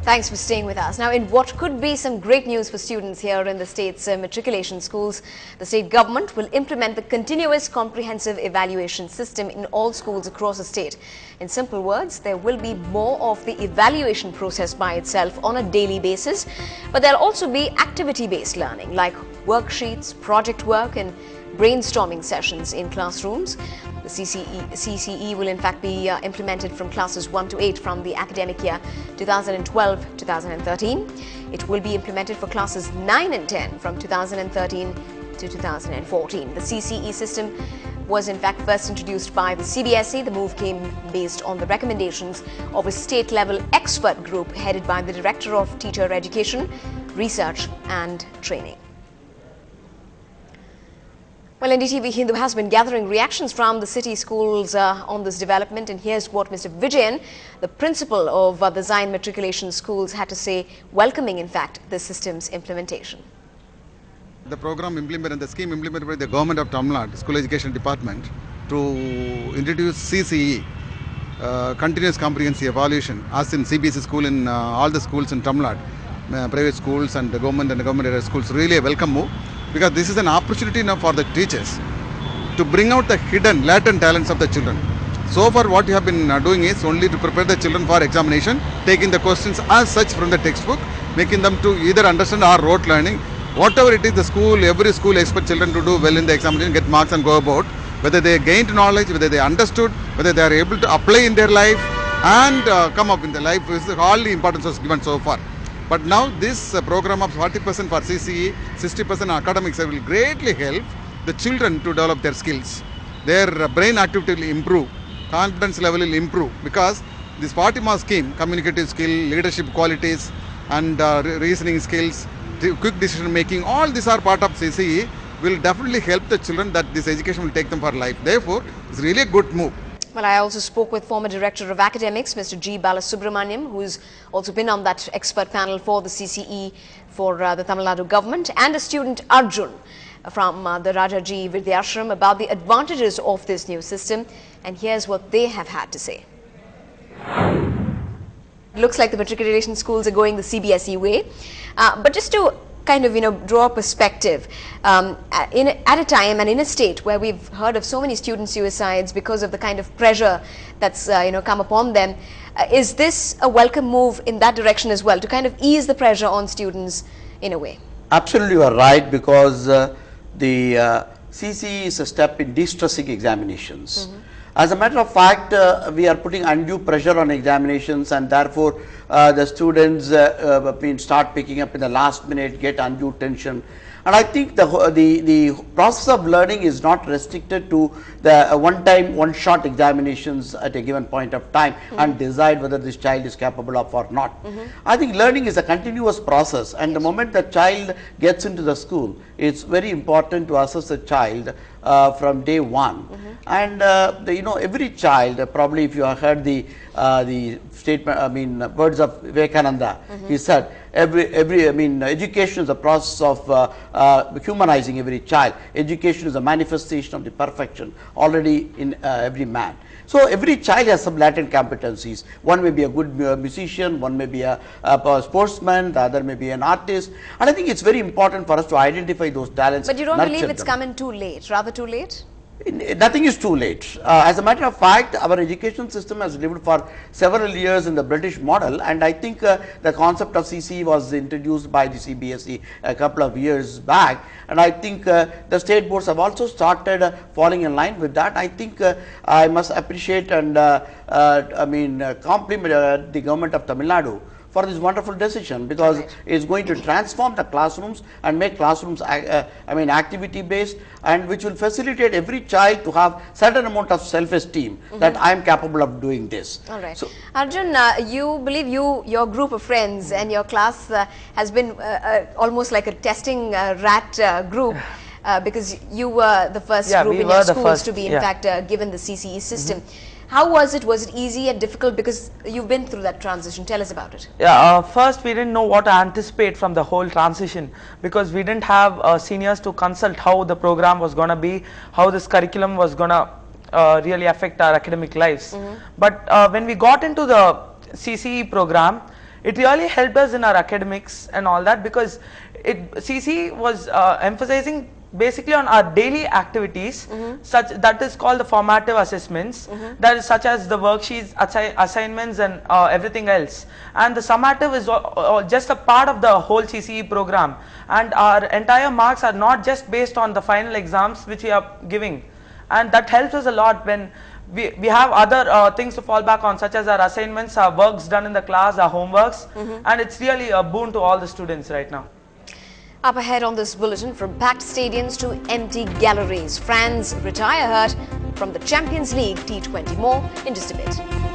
Thanks for staying with us. Now, in what could be some great news for students here in the state's matriculation schools, the state government will implement the continuous comprehensive evaluation system in all schools across the state. In simple words, there will be more of the evaluation process by itself on a daily basis, but there'll also be activity-based learning like worksheets, project work and brainstorming sessions in classrooms. The CCE will in fact be implemented from classes 1 to 8 from the academic year 2012-2013. It will be implemented for classes 9 and 10 from 2013 to 2014. The CCE system was in fact first introduced by the CBSE. The move came based on the recommendations of a state-level expert group headed by the Director of Teacher Education, Research and Training. Well, NDTV Hindu has been gathering reactions from the city schools on this development, and here's what Mr. Vijayan, the principal of the Zion Matriculation Schools, had to say, welcoming in fact the system's implementation. The program implemented, the scheme implemented by the government of Tamil Nadu School Education Department to introduce CCE, continuous comprehensive evaluation, as in CBSE school in all the schools in Tamil Nadu, private schools and the government schools, really a welcome move. Because this is an opportunity now for the teachers to bring out the hidden, latent talents of the children. So far what you have been doing is only to prepare the children for examination, taking the questions as such from the textbook, making them to either understand or rote learning. Whatever it is, the school, every school expects children to do well in the examination, get marks and go about. Whether they gained knowledge, whether they understood, whether they are able to apply in their life and come up in their life, is all the importance was given so far. But now this program of 40% for CCE, 60% academics will greatly help the children to develop their skills. Their brain activity will improve, confidence level will improve, because this 40 mark scheme, communicative skill, leadership qualities and reasoning skills, quick decision making, all these are part of CCE, will definitely help the children that this education will take them for life. Therefore, it's really a good move. Well, I also spoke with former Director of Academics, Mr. G. Balasubramaniam, who's also been on that expert panel for the CCE for the Tamil Nadu government, and a student Arjun from the Rajaji Vidyashram about the advantages of this new system. And here's what they have had to say. It looks like the matriculation schools are going the CBSE way, but just to kind of, draw a perspective, at a time and in a state where we've heard of so many student suicides because of the kind of pressure that's, come upon them, is this a welcome move in that direction as well, to kind of ease the pressure on students in a way? Absolutely, you are right, because the CCE is a step in de-stressing examinations. Mm-hmm. As a matter of fact, we are putting undue pressure on examinations, and therefore the students start picking up in the last minute, get undue tension. And I think the process of learning is not restricted to the one-time, one-shot examinations at a given point of time, mm-hmm. and decide whether this child is capable of or not. Mm-hmm. I think learning is a continuous process, and the moment the child gets into the school, it's very important to assess the child from day one. Mm-hmm. And every child, probably if you have heard the statement, words of Vivekananda, mm-hmm. he said, education is a process of humanizing every child. Education is a manifestation of the perfection already in every man. So every child has some latent competencies. One may be a good musician, one may be a sportsman, the other may be an artist. And I think it's very important for us to identify those talents. But you don't believe it's coming too late, rather too late? Nothing is too late. As a matter of fact, our education system has lived for several years in the British model, and I think the concept of CCE was introduced by the CBSE a couple of years back, and I think the state boards have also started falling in line with that. I think I must appreciate and compliment the government of Tamil Nadu for this wonderful decision, because it's going to transform the classrooms and make classrooms activity based, and which will facilitate every child to have certain amount of self-esteem, mm-hmm. that I am capable of doing this. All right. So, Arjun, you believe your group of friends and your class has been almost like a testing rat group, because you were the first group in your schools to be in fact given the CCE system. Mm-hmm. How was it? Was it easy and difficult? Because you've been through that transition. Tell us about it. Yeah, first we didn't know what to anticipate from the whole transition, because we didn't have seniors to consult how the program was going to be, how this curriculum was going to really affect our academic lives. Mm-hmm. But when we got into the CCE program, it really helped us in our academics and all that, because CC was emphasizing basically on our daily activities, such that is called the formative assessments, that is such as the worksheets, assignments and everything else, and the summative is just a part of the whole CCE program, and our entire marks are not just based on the final exams which we are giving, and that helps us a lot when we have other things to fall back on, such as our assignments, our works done in the class, our homeworks, and it's really a boon to all the students right now. Up ahead on this bulletin, from packed stadiums to empty galleries, fans retire hurt from the Champions League T20. More in just a bit.